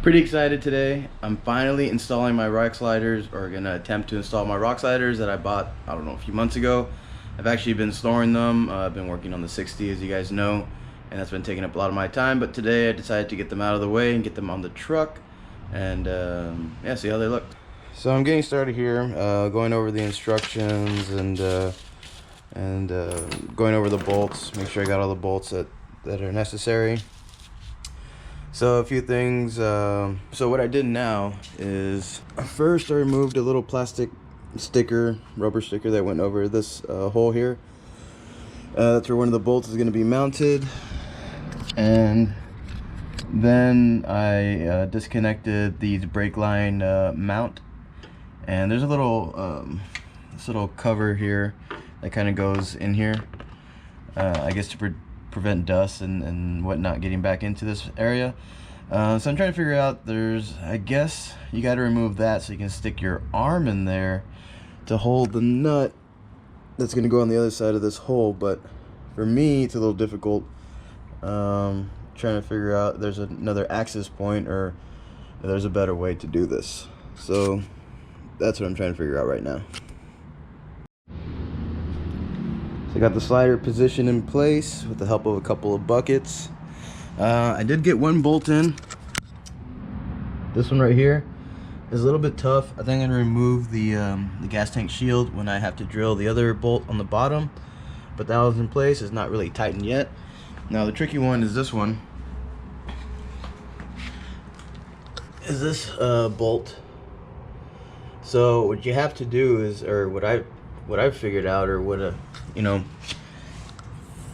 Pretty excited today. I'm finally installing my rock sliders, or gonna attempt to install my rock sliders that I bought, I don't know, a few months ago. I've actually been storing them. I've been working on the 60, as you guys know, and that's been taking up a lot of my time. But today I decided to get them out of the way and get them on the truck and yeah, see how they look. So I'm getting started here, going over the instructions and going over the bolts. Make sure I got all the bolts that are necessary. So a few things. So what I did now is first I removed a little plastic sticker, rubber sticker that went over this hole here. That's where one of the bolts is going to be mounted. And then I disconnected these brake line mount. And there's a little this little cover here that kind of goes in here, I guess to prevent dust and whatnot getting back into this area. So I'm trying to figure out, I guess you got to remove that so you can stick your arm in there to hold the nut that's going to go on the other side of this hole. But for me it's a little difficult, trying to figure out there's another access point or there's a better way to do this. So that's what I'm trying to figure out right now. So I got the slider position in place with the help of a couple of buckets. I did get one bolt in. This one right here is a little bit tough. I think I'm gonna remove the gas tank shield when I have to drill the other bolt on the bottom. But that was in place. It's not really tightened yet. Now the tricky one is this one. Is this bolt. So what you have to do is, or what I've figured out, or what you know,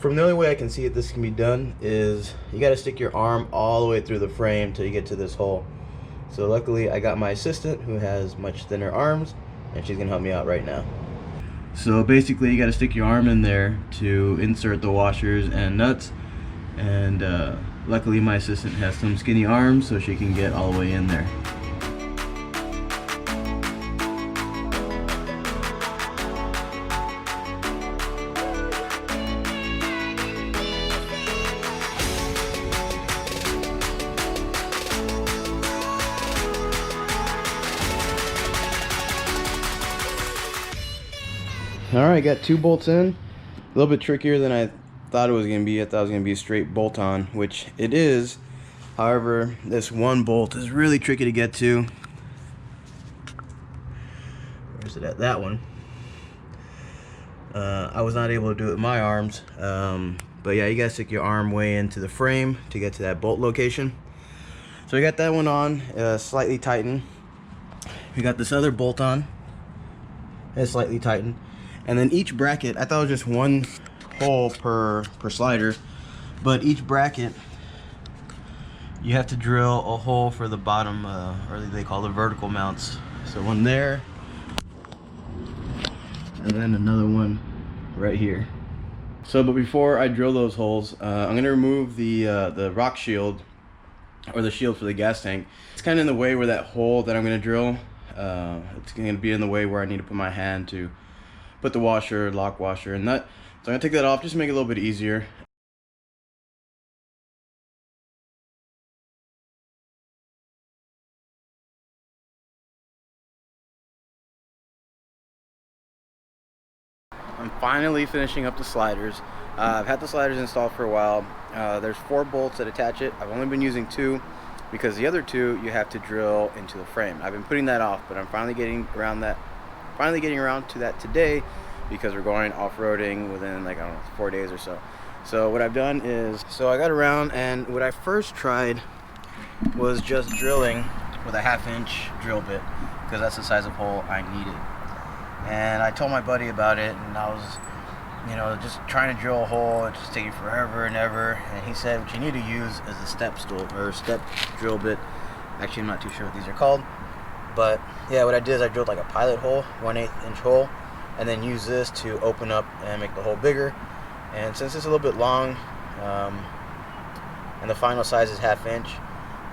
from the only way I can see it this can be done is you got to stick your arm all the way through the frame till you get to this hole. So luckily I got my assistant who has much thinner arms, and she's gonna help me out right now. So basically you got to stick your arm in there to insert the washers and nuts, and luckily my assistant has some skinny arms so she can get all the way in there. Alright, got two bolts in. A little bit trickier than I thought it was going to be. I thought it was going to be a straight bolt on, which it is. However, this one bolt is really tricky to get to. Where's it at? That one. I was not able to do it with my arms. But yeah, you got to stick your arm way into the frame to get to that bolt location. So we got that one on, slightly tightened. We got this other bolt on. It's slightly tightened. And then each bracket, I thought it was just one hole per slider, but each bracket you have to drill a hole for the bottom, or they call the vertical mounts. So one there, and then another one right here. So, but before I drill those holes, I'm gonna remove the rock shield, or the shield for the gas tank. It's kind of in the way where that hole that I'm gonna drill. It's going to be in the way where I need to put my hand to put the washer, lock washer, and nut. So I'm going to take that off just to make it a little bit easier. I'm finally finishing up the sliders. I've had the sliders installed for a while. There's 4 bolts that attach it. I've only been using 2. Because the other 2 you have to drill into the frame. I've been putting that off, but I'm finally getting around to that today, because we're going off-roading within, like, I don't know, 4 days or so. So what I've done is, so I got around, and what I first tried was just drilling with a 1/2-inch drill bit, because that's the size of hole I needed. And I told my buddy about it, and I was, you know, just trying to drill a hole. It's just taking forever and ever. And he said what you need to use is a step stool, or step drill bit. Actually, I'm not too sure what these are called. But yeah, what I did is I drilled like a pilot hole, 1/8-inch hole, and then use this to open up and make the hole bigger. And since it's a little bit long, and the final size is 1/2 inch,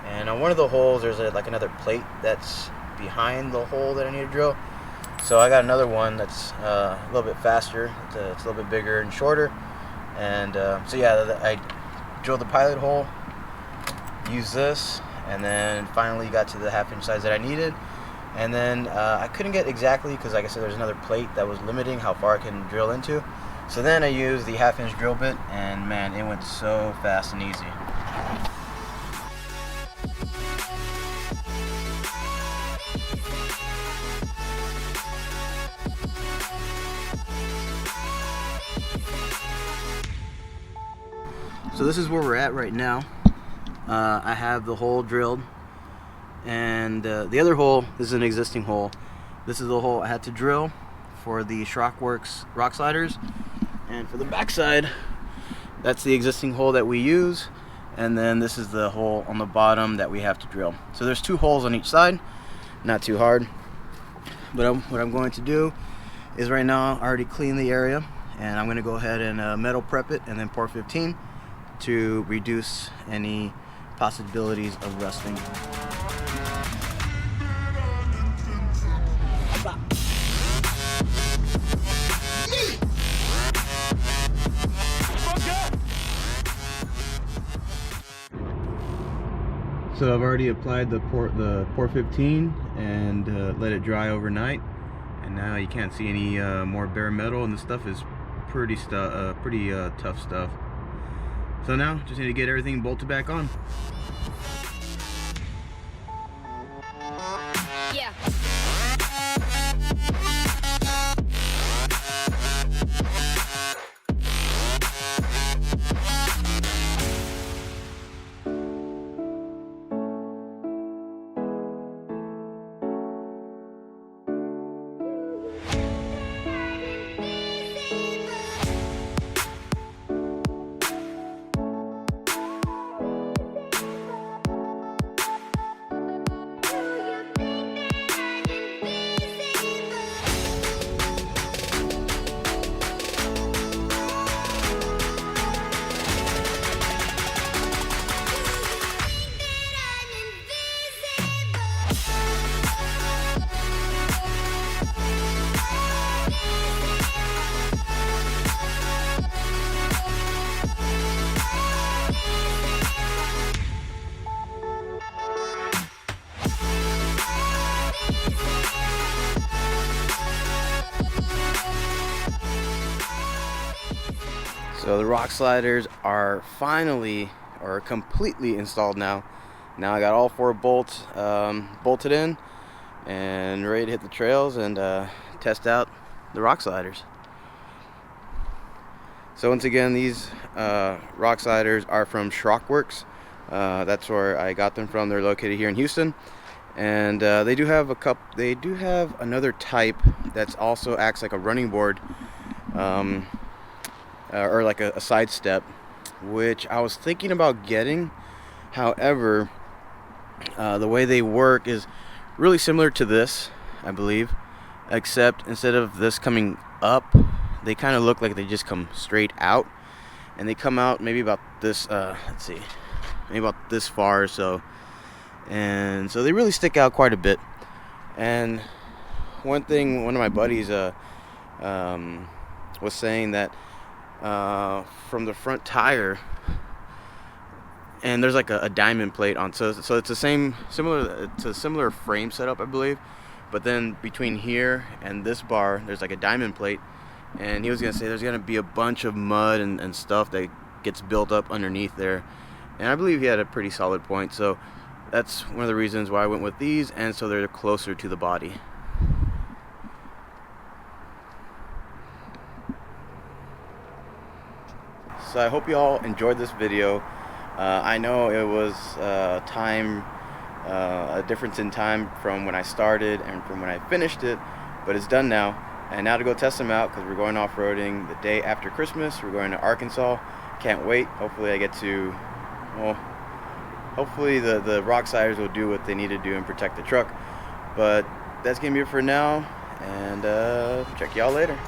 and on one of the holes there's like another plate that's behind the hole that I need to drill. So I got another one that's a little bit faster. It's a little bit bigger and shorter. And so yeah, I drilled the pilot hole, use this, and then finally got to the 1/2-inch size that I needed. And then I couldn't get exactly, because like I said, there's another plate that was limiting how far I can drill into. So then I used the 1/2-inch drill bit, and man, it went so fast and easy. So this is where we're at right now. I have the hole drilled, and the other hole, this is an existing hole. This is the hole I had to drill for the ShrockWorks rock sliders, and for the backside, that's the existing hole that we use, and then this is the hole on the bottom that we have to drill. So there's 2 holes on each side, not too hard. But what I'm going to do is right now I already cleaned the area, and I'm going to go ahead and metal prep it and then pour 15 to reduce any possibilities of rusting. So I've already applied the pour 15 and let it dry overnight, and now you can't see any more bare metal, and the stuff is pretty tough stuff. So now just need to get everything bolted back on. Yeah. So the rock sliders are finally or completely installed now. Now I got all 4 bolts bolted in and ready to hit the trails and test out the rock sliders. So once again, these rock sliders are from ShrockWorks. That's where I got them from. They're located here in Houston, and they do have another type that's also acts like a running board. Or like a side step, which I was thinking about getting. However, the way they work is really similar to this, I believe, except instead of this coming up, they kind of look like they just come straight out, and they come out maybe about this let's see, maybe about this far or so, and so they really stick out quite a bit. And one of my buddies was saying that from the front tire, and there's like a diamond plate on, so it's a similar frame setup, I believe, but then between here and this bar there's like a diamond plate, and he was gonna say there's gonna be a bunch of mud and stuff that gets built up underneath there, and I believe he had a pretty solid point. So that's one of the reasons why I went with these, and so they're closer to the body. So I hope you all enjoyed this video. I know it was a difference in time from when I started and from when I finished it, but it's done now. And now to go test them out, because we're going off-roading the day after Christmas. We're going to Arkansas. Can't wait. Hopefully I get to, well, hopefully the rock sliders will do what they need to do and protect the truck. But that's going to be it for now, and check y'all later.